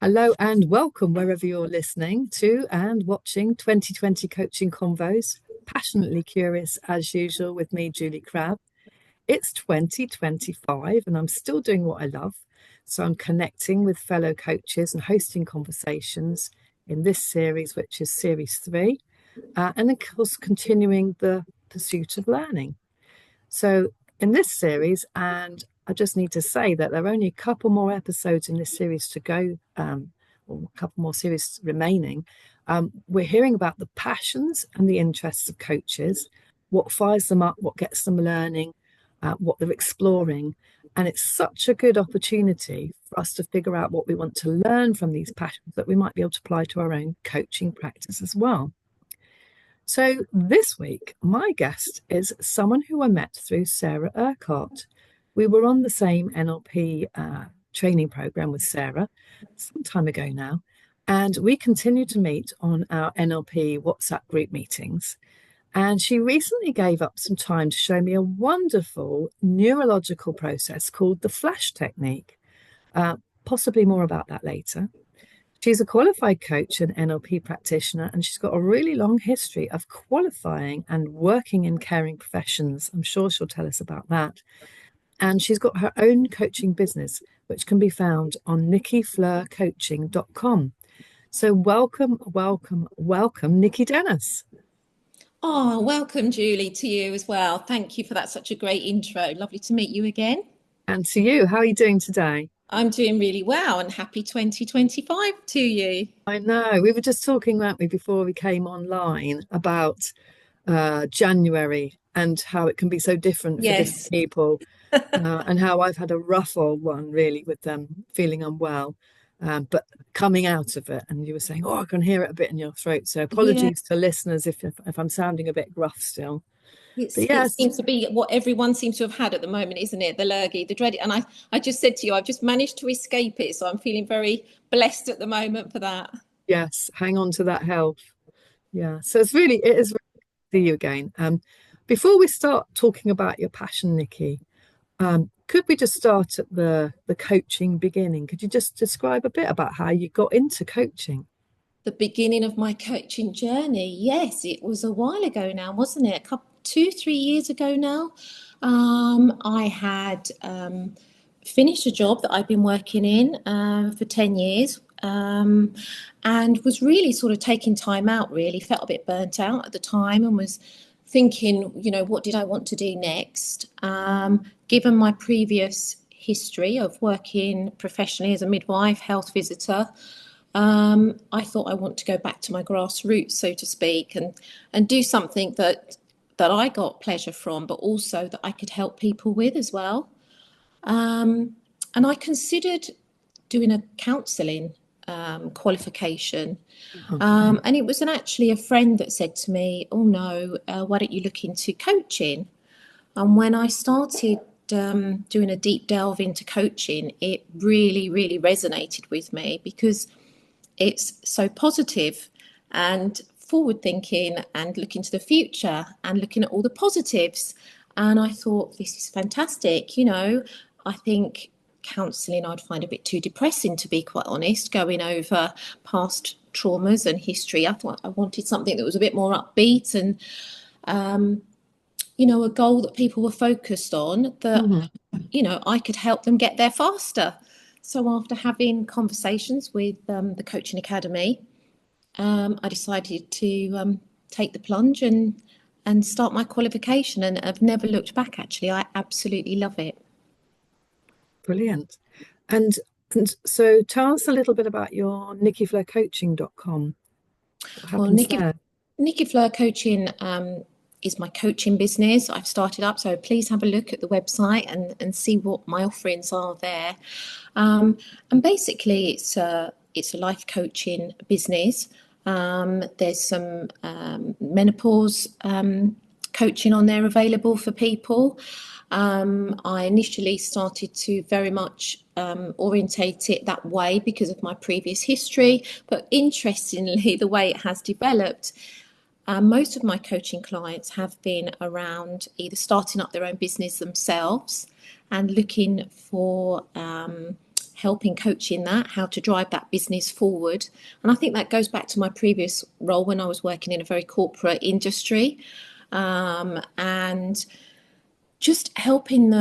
Hello and welcome wherever you're listening to and watching 2020 Coaching Convos. Passionately curious as usual with me, Julie Crabb. It's 2025 and I'm still doing what I love. So I'm connecting with fellow coaches and hosting conversations in this series, which is series 3. And of course, continuing the pursuit of learning. So in this series, and I just need to say that there are only a couple more episodes in this series to go, or a couple more series remaining. We're hearing about the passions and the interests of coaches, what fires them up, what gets them learning, what they're exploring. And it's such a good opportunity for us to figure out what we want to learn from these passions that we might be able to apply to our own coaching practice as well. So this week, my guest is someone who I met through Sarah Urquhart. We were on the same NLP training program with Sarah some time ago now, and we continue to meet on our NLP WhatsApp group meetings. And she recently gave up some time to show me a wonderful neurological process called the flash technique. Possibly more about that later. She's a qualified coach and NLP practitioner, and she's got a really long history of qualifying and working in caring professions. I'm sure she'll tell us about that. And she's got her own coaching business, which can be found on nikkifleurcoaching.com. So welcome, Nicki Dennis. Oh, welcome, Julie, to you as well. Thank you for that. Such a great intro. Lovely to meet you again. And to you, how are you doing today? I'm doing really well, and happy 2025 to you. I know. We were just talking, weren't we, before we came online about January and how it can be so different for different Yes. people, and how I've had a rough old one really with them feeling unwell, but coming out of it. And you were saying, "Oh, I can hear it a bit in your throat." So Yeah, apologies to listeners if I'm sounding a bit gruff still. But it yes, seems to be what everyone seems to have had at the moment, isn't it? The lurgy, the dread. And I just said to you, I've just managed to escape it. So I'm feeling very blessed at the moment for that. yes, hang on to that health. Yeah. So it is really good to see you again. Before we start talking about your passion, Nicki, could we just start at the coaching beginning? Could you just describe a bit about how you got into coaching? The beginning of my coaching journey. Yes, it was a while ago now, wasn't it? 2, 3 years ago now. I had finished a job that I'd been working in for 10 years, and was really sort of taking time out, really felt a bit burnt out at the time, and was thinking, what did I want to do next? Given my previous history of working professionally as a midwife, health visitor, I thought I want to go back to my grassroots, so to speak, and do something that I got pleasure from, but also that I could help people with as well. And I considered doing a counselling qualification. And it was actually a friend that said to me, "Oh no, why don't you look into coaching?" And when I started doing a deep delve into coaching, it really, really resonated with me because it's so positive and forward thinking and looking to the future and looking at all the positives. And I thought, this is fantastic. I think counselling I'd find a bit too depressing, to be quite honest, going over past traumas and history. I thought I wanted something that was a bit more upbeat and, a goal that people were focused on, that, I could help them get there faster. So after having conversations with the Coaching Academy, I decided to take the plunge and start my qualification, and I've never looked back, actually. I absolutely love it. Brilliant. And and so tell us a little bit about your nikkifleurcoaching.com. What Well, happens there? Nicki Fleur Coaching is my coaching business I've started up. So please have a look at the website and see what my offerings are there. And basically, it's a life coaching business. There's some menopause coaching on there available for people. I initially started to very much orientate it that way because of my previous history, but interestingly, the way it has developed, most of my coaching clients have been around either starting up their own business themselves and looking for helping coaching that, how to drive that business forward. And I think that goes back to my previous role when I was working in a very corporate industry, and just helping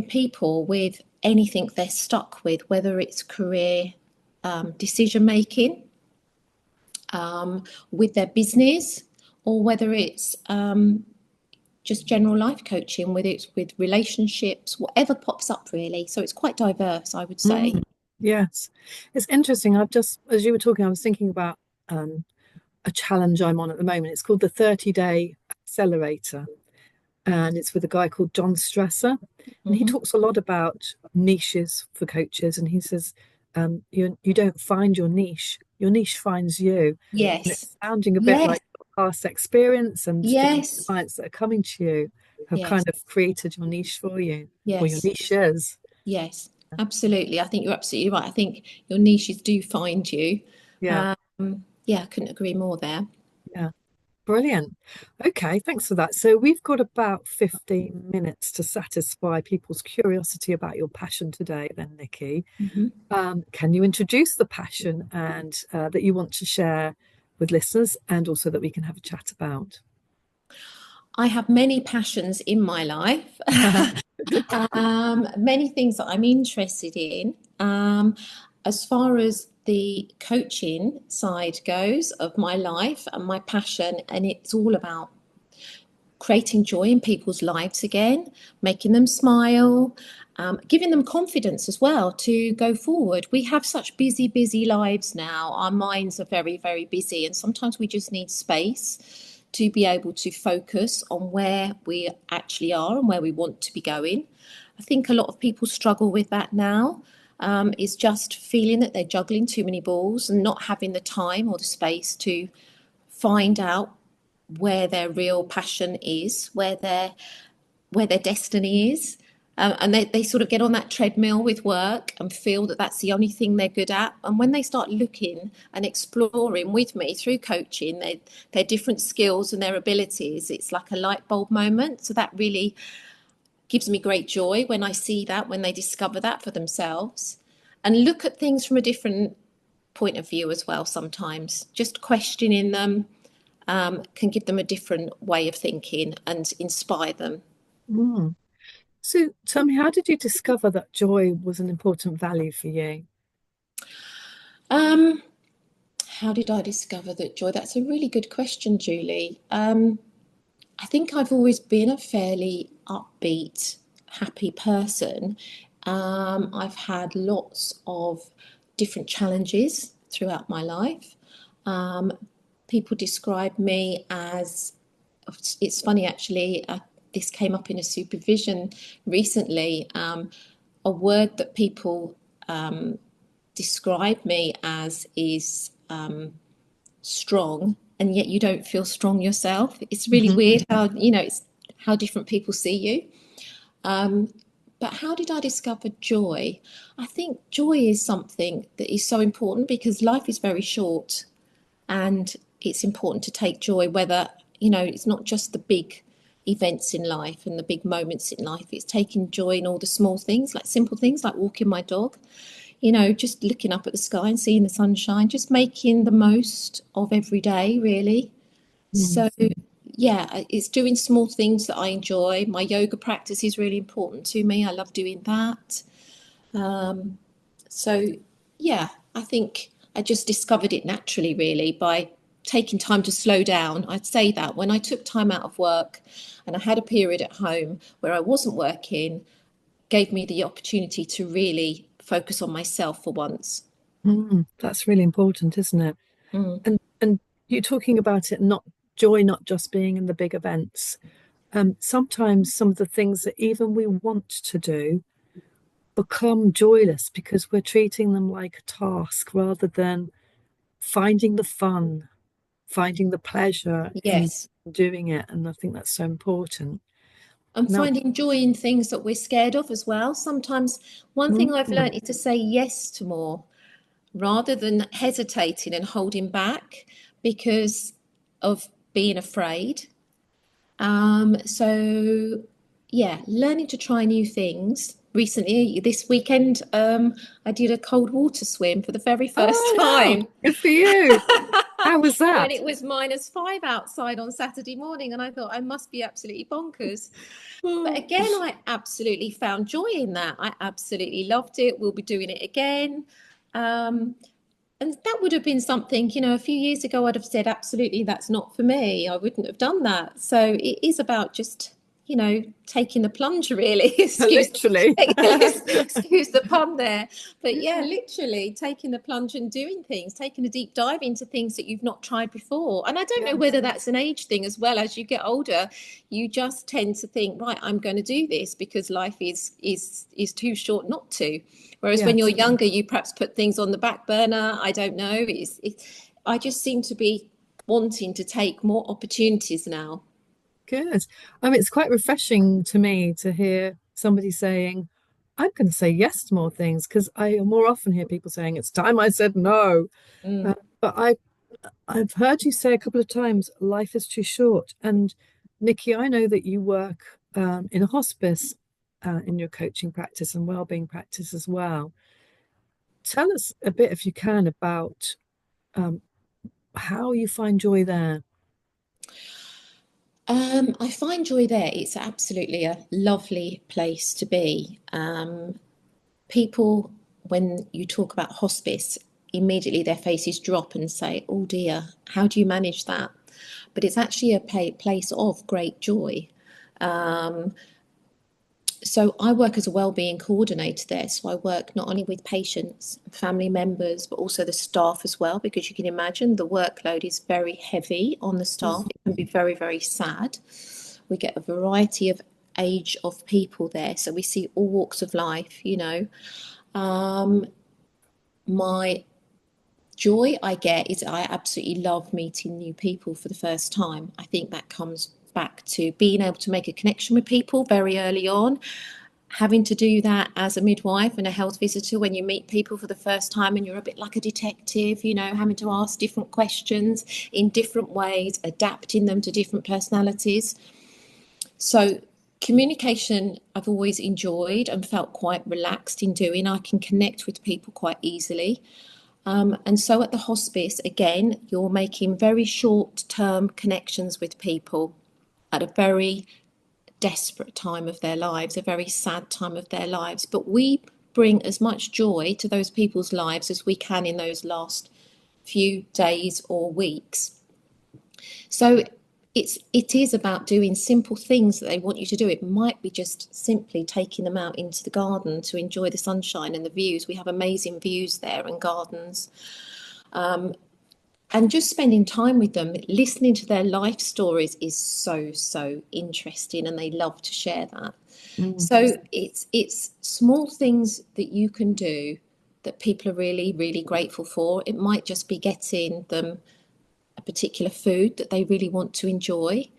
people with anything they're stuck with, whether it's career decision making, with their business, or whether it's just general life coaching, whether it's with relationships, whatever pops up really. So it's quite diverse, I would say. Yes, it's interesting. I've just, as you were talking, I was thinking about a challenge I'm on at the moment. It's called the 30-day Accelerator, and it's with a guy called John Stresser. And he Mm-hmm. talks a lot about niches for coaches. And he says, you don't find your niche finds you. And Yes. it's sounding a bit Yes. like past experience and the Yes. clients that are coming to you have Yes. kind of created your niche for you, or your Yes. niches. Yes. Absolutely. I think you're absolutely right. I think your niches do find you. Yeah, Yeah, I couldn't agree more there. yeah. Brilliant. Okay, thanks for that. So we've got about 15 minutes to satisfy people's curiosity about your passion today, then, Nikki. Mm-hmm. Can you introduce the passion and that you want to share with listeners, and also that we can have a chat about? I have many passions in my life, many things that I'm interested in. As far as the coaching side goes of my life and my passion, and it's all about creating joy in people's lives again, making them smile, giving them confidence as well to go forward. We have such busy, busy lives now. Our minds are very, very busy, and sometimes we just need space to be able to focus on where we actually are and where we want to be going. I think a lot of people struggle with that now. Is just feeling that they're juggling too many balls and not having the time or the space to find out where their real passion is, where their destiny is. And they sort of get on that treadmill with work and feel that that's the only thing they're good at. And when they start looking and exploring with me through coaching their different skills and their abilities, it's like a light bulb moment. So that really gives me great joy when I see that, when they discover that for themselves and look at things from a different point of view as well sometimes. Just questioning them can give them a different way of thinking and inspire them. Mm. So tell me, how did you discover that joy was an important value for you? Um, how did I discover that joy? That's a really good question, Julie. I think I've always been a fairly upbeat, happy person. I've had lots of different challenges throughout my life. Um, People describe me as, it's funny actually, this came up in a supervision recently. A word that people describe me as is strong, and yet you don't feel strong yourself. It's really Mhm. weird how, it's how different people see you. But how did I discover joy? I think joy is something that is so important because life is very short, and it's important to take joy, whether, it's not just the big events in life and the big moments in life. It's taking joy in all the small things, like simple things like walking my dog, just looking up at the sky and seeing the sunshine, just making the most of every day, really. Mm. So, yeah, it's doing small things that I enjoy. My yoga practice is really important to me. I love doing that. So, yeah, I think I just discovered it naturally, really, by taking time to slow down. I'd say that when I took time out of work and I had a period at home where I wasn't working, gave me the opportunity to really focus on myself for once. Mm. That's really important, isn't it? Mm. And you're talking about it, not joy, not just being in the big events. Sometimes some of the things that even we want to do become joyless because we're treating them like a task rather than finding the fun, finding the pleasure in Yes. doing it. And I think that's so important. And Now, finding joy in things that we're scared of as well. Sometimes one thing I've mm, learned is to say yes to more rather than hesitating and holding back because of being afraid. So, yeah, learning to try new things recently, this weekend, I did a cold water swim for the very first Oh, wow. time. Good for you. How was When that? it was -5 outside on Saturday morning, and I thought I must be absolutely bonkers. But Oh, again, I absolutely found joy in that. I absolutely loved it. We'll be doing it again. Um, and that would have been something, a few years ago, I'd have said, absolutely, that's not for me. I wouldn't have done that. So it is about just, taking the plunge, really. literally. Excuse the pun there. But yeah, literally taking the plunge and doing things, taking a deep dive into things that you've not tried before. And I don't know Yes. whether that's an age thing as well. As you get older, you just tend to think, right, I'm going to do this because life is too short not to. Whereas when you're Yes. younger, you perhaps put things on the back burner. I don't know. I just seem to be wanting to take more opportunities now. Good. I mean, it's quite refreshing to me to hear somebody saying, I'm going to say yes to more things because I more often hear people saying, it's time I said no. Mm. But I've heard you say a couple of times, life is too short. And Nikki, I know that you work in a hospice in your coaching practice and wellbeing practice as well. Tell us a bit, if you can, about um, how you find joy there. I find joy there. It's absolutely a lovely place to be. People, when you talk about hospice, immediately their faces drop and say, "Oh dear, how do you manage that?" But it's actually a place of great joy. Um, so I work as a wellbeing coordinator there. So I work not only with patients, family members, but also the staff as well, because you can imagine the workload is very heavy on the staff. Mm. It can be very, very sad. We get a variety of age of people there. So we see all walks of life. Um, my joy I get is I absolutely love meeting new people for the first time. I think that comes back to being able to make a connection with people very early on. Having to do that as a midwife and a health visitor when you meet people for the first time and you're a bit like a detective, having to ask different questions in different ways, adapting them to different personalities. So communication I've always enjoyed and felt quite relaxed in doing. I can connect with people quite easily. And so at the hospice, again, you're making very short term connections with people at a very desperate time of their lives, a very sad time of their lives. But we bring as much joy to those people's lives as we can in those last few days or weeks. So it is about doing simple things that they want you to do. It might be just simply taking them out into the garden to enjoy the sunshine and the views. We have amazing views there and gardens. And just spending time with them, listening to their life stories is so, so interesting, and they love to share that. Mm. So it's small things that you can do that people are really, really grateful for. It might just be getting them a particular food that they really want to enjoy.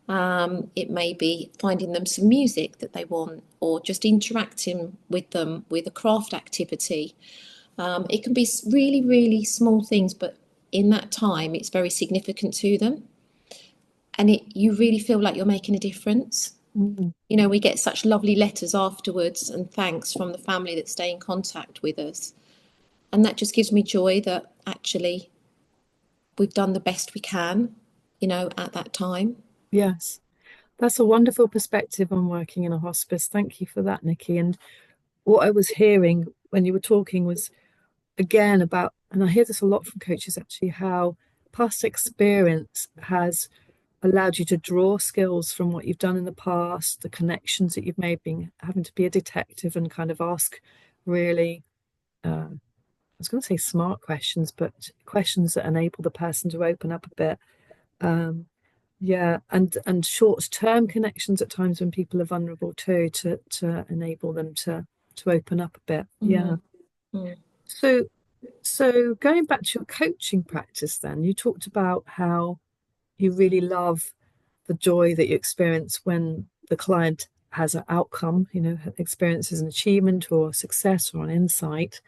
It may be finding them some music that they want, or just interacting with them with a craft activity. It can be really, really small things, but in that time, it's very significant to them, and you really feel like you're making a difference. Mm. We get such lovely letters afterwards and thanks from the family that stay in contact with us, and that just gives me joy that actually we've done the best we can, at that time. Yes. That's a wonderful perspective on working in a hospice. Thank you for that, Nikki. And what I was hearing when you were talking was again about, and I hear this a lot from coaches actually, how past experience has allowed you to draw skills from what you've done in the past, the connections that you've made, being having to be a detective and kind of ask really, I was going to say smart questions, but questions that enable the person to open up a bit. Um, yeah, and short-term connections at times when people are vulnerable too, to enable them to open up a bit. Yeah. Mm, mm, So so going back to your coaching practice then, you talked about how you really love the joy that you experience when the client has an outcome, experiences an achievement or success or an insight.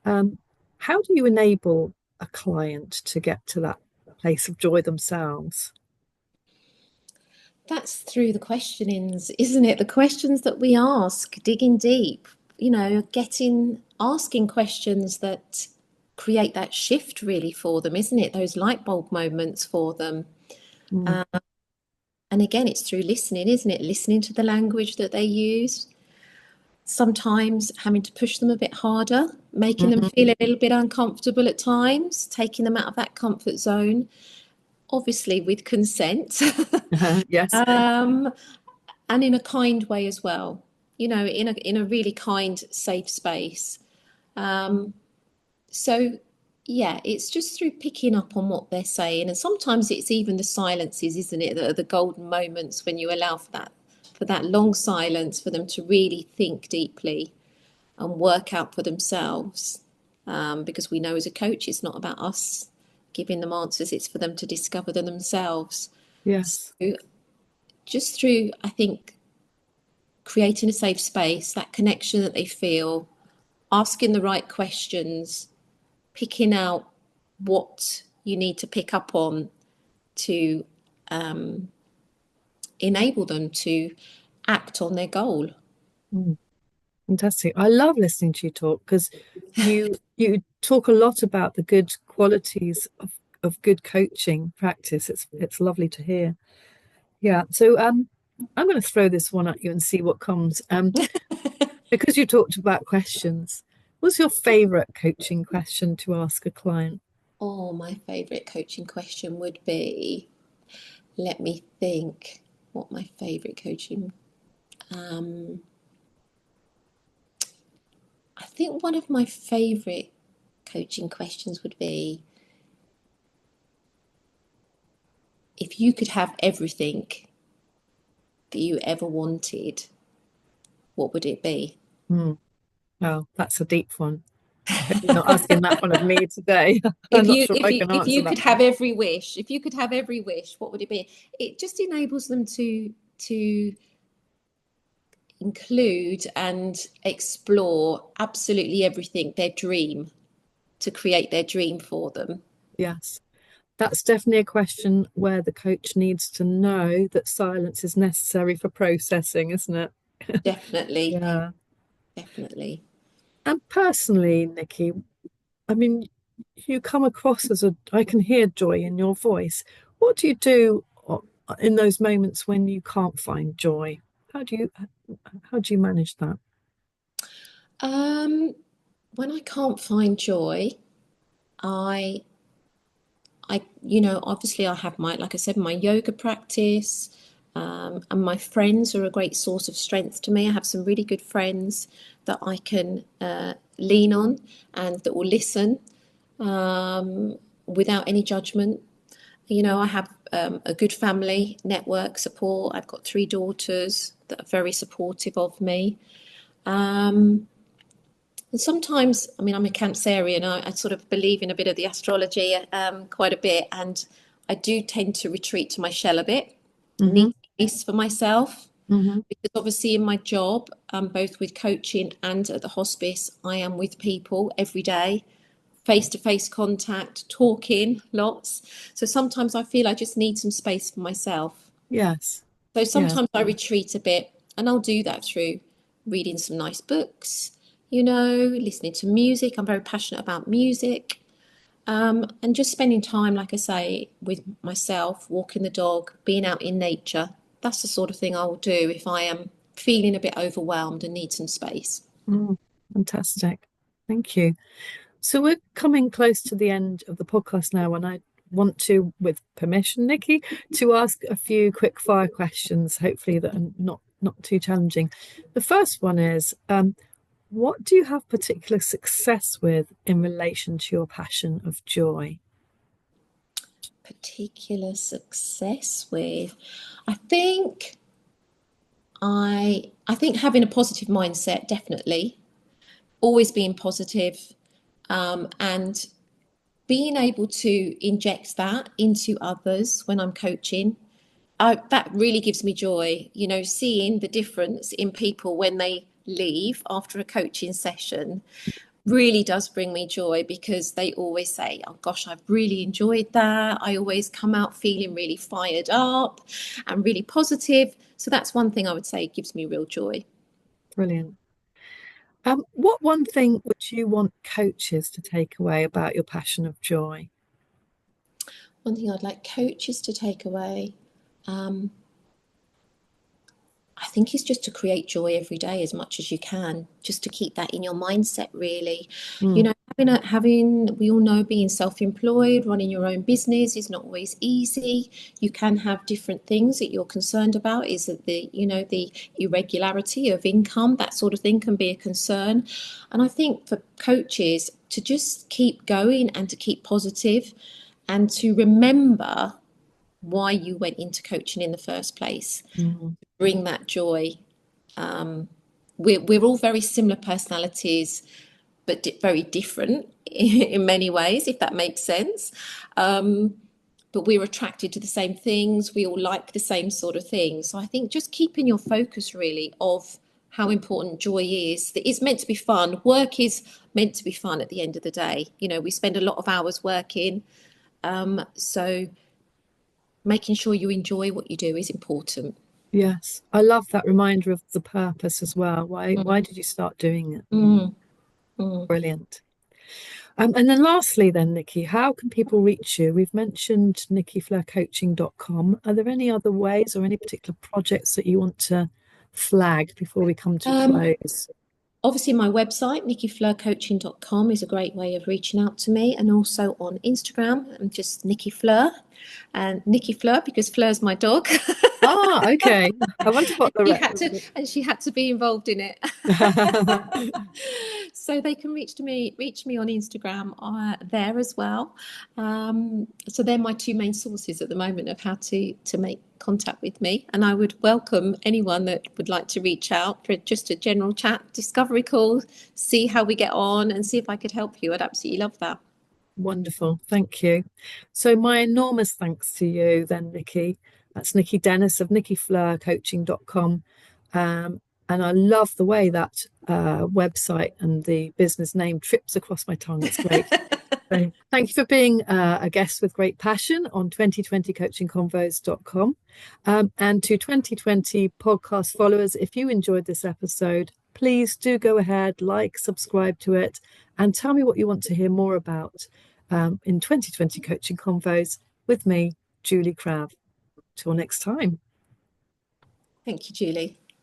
Um, how do you enable a client to get to that place of joy themselves? That's through the questionings, isn't it? The questions that we ask, digging deep, asking questions that create that shift really for them, isn't it? Those light bulb moments for them. Mm, And again, it's through listening, isn't it? Listening to the language that they use. Sometimes having to push them a bit harder, making them mhm. feel a little bit uncomfortable at times, taking them out of that comfort zone, obviously with consent. Yes. um, and in a kind way as well, in a really kind, safe space. Um, so yeah, it's just through picking up on what they're saying, and sometimes it's even the silences, isn't it, that are the golden moments when you allow for that long silence for them to really think deeply and work out for themselves. Because we know as a coach, it's not about us giving them answers; it's for them to discover them themselves. So Yes. just through, I think, creating a safe space, that connection that they feel, asking the right questions, picking out what you need to pick up on to enable them to act on their goal. Mm, fantastic. I love listening to you talk because you talk a lot about the good qualities of good coaching practice. It's lovely to hear. Yeah. So I'm going to throw this one at you and see what comes. Because you talked about questions, what's your favorite coaching question to ask a client? Oh, my favorite coaching question would be, let me think what my favorite coaching. Um, I think one of my favorite coaching questions would be, if you could have everything that you ever wanted, what would it be? Hmm. Well, that's a deep one. Hope you're not asking that one of me today. I'm If not you sure if I you can if answer you that could one. have every wish, if you could have every wish, what would it be? It just enables them to include and explore absolutely everything, their dream, to create their dream for them. Yes. That's definitely a question where the coach needs to know that silence is necessary for processing, isn't it? Definitely, Yeah. definitely. And personally, Nikki, I mean, you come across as I can hear joy in your voice. What do you do in those moments when you can't find joy? How do you how do you manage that? Um, when I can't find joy, I obviously I have like I said, my yoga practice, and my friends are a great source of strength to me. I have some really good friends that I can lean on and that will listen without any judgment. I have a good family network support. I've got three daughters that are very supportive of me. And sometimes, I mean, I'm a Cancerian. I sort of believe in a bit of the astrology, quite a bit, and I do tend to retreat to my shell a bit, Hmm. need space for myself, Hmm. because obviously in my job, both with coaching and at the hospice, I am with people every day, face to face contact, talking lots. So sometimes I feel I just need some space for myself. Yes. So Yes. sometimes I retreat a bit, and I'll do that through reading some nice books, listening to music. I'm very passionate about music. And just spending time, like I say, with myself, walking the dog, being out in nature. That's the sort of thing I will do if I am feeling a bit overwhelmed and need some space. Mm, fantastic. Thank you. So we're coming close to the end of the podcast now, and I want to, with permission, Nikki, to ask a few quick fire questions, hopefully that are not too challenging. The first one is, what do you have particular success with in relation to your passion of joy? Particular success with, I think I think having a positive mindset, definitely. Always being positive, and being able to inject that into others when I'm coaching, that really gives me joy. Seeing the difference in people when they leave after a coaching session, really does bring me joy because they always say, oh gosh, I've really enjoyed that. I always come out feeling really fired up and really positive. So that's one thing I would say gives me real joy. Brilliant. What one thing would you want coaches to take away about your passion of joy? One thing I'd like coaches to take away, um, I think, is just to create joy every day as much as you can, just to keep that in your mindset, really. You Mm, know, we all know being self-employed, running your own business is not always easy. You can have different things that you're concerned about. Is that the irregularity of income, that sort of thing can be a concern. And I think for coaches to just keep going and to keep positive and to remember why you went into coaching in the first place, mm, bring that joy. We're all very similar personalities, but very different in many ways, if that makes sense. But we're attracted to the same things. We all like the same sort of things. So I think just keeping your focus really of how important joy is. It's meant to be fun. Work is meant to be fun at the end of the day. You know, we spend a lot of hours working. So making sure you enjoy what you do is important. yes, I love that reminder of the purpose as well. Why did you start doing it? Mm, mm. Brilliant. And then lastly, then, Nikki, how can people reach you? We've mentioned nikkifleurcoaching.com. Are there any other ways or any particular projects that you want to flag before we come to a Um, close? Obviously, my website, nikkifleurcoaching.com, is a great way of reaching out to me. And also on Instagram, I'm just Nicki Fleur. And Nicki Fleur, because Fleur's my dog. Ah, okay. I wonder what She had to be involved in it. So they can reach me on Instagram there as well. So they're my two main sources at the moment of how to make contact with me. And I would welcome anyone that would like to reach out for just a general chat, discovery call, see how we get on, and see if I could help you. I'd absolutely love that. Wonderful. Thank you. So my enormous thanks to you then, Nikki. That's Nicki Dennis of nikkifleurcoaching.com. And I love the way that website and the business name trips across my tongue. It's great. So thank you for being a guest with great passion on 2020coachingconvos.com. And to 2020 podcast followers, if you enjoyed this episode, please do go ahead, like, subscribe to it, and tell me what you want to hear more about in 2020 Coaching Convos with me, Julie Crabb. Till next time. Thank you, Julie.